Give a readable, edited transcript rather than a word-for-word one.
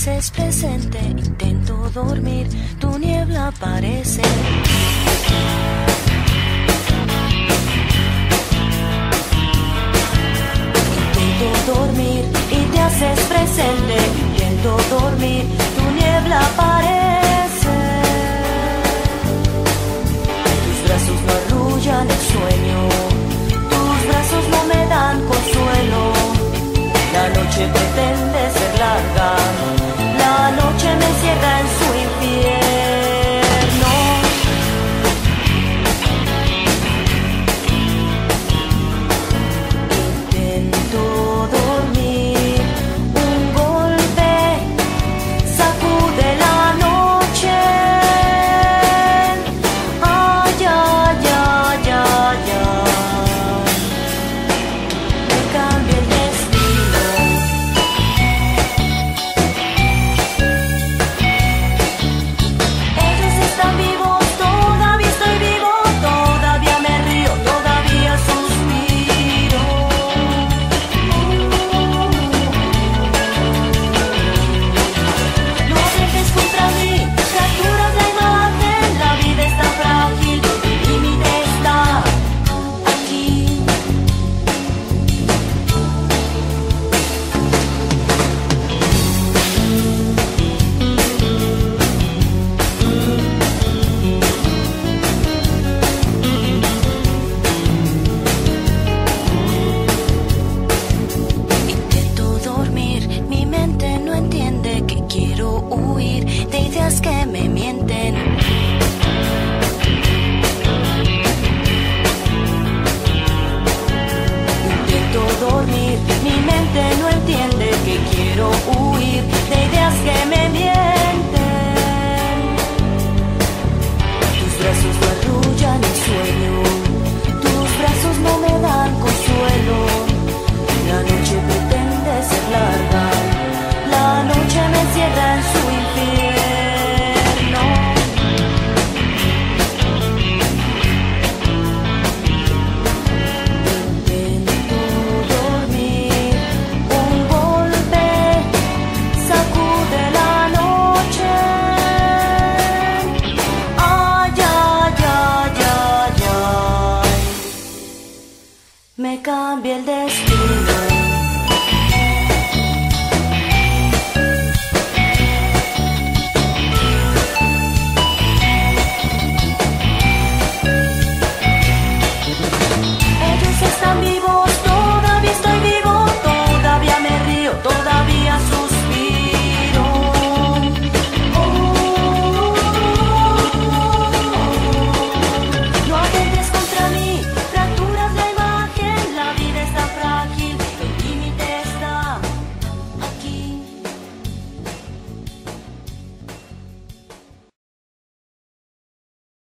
haces presente, intento dormir, tu niebla aparece. Intento dormir y te haces presente, intento dormir, tu niebla aparece. Tus brazos no arrullan el sueño, tus brazos no me dan consuelo. La noche pretende ser larga, la noche me encierra en su infierno. Intento dormir, un golpe sacude la noche. Ay, ay, ay, ay, ay. Me cambia el destino. Ellos están vivos, todavía estoy vivo, todavía me río, todavía suspiro. No atentes contra mí, capturas la imagen, la vida está frágil, el límite está aquí. Intento dormir, mi mente no entiende que quiero huir de ideas que me mienten. Intento dormir, mi mente no entiende que quiero huir de ideas que me mienten. Tus brazos no arrullan el sueño, tus brazos no me dan consuelo. La noche pretende ser larga, la noche me encierra en su infierno. Intento dormir, un golpe sacude la noche. Ay, ay, ay, ay, ay. Me cambia el destino.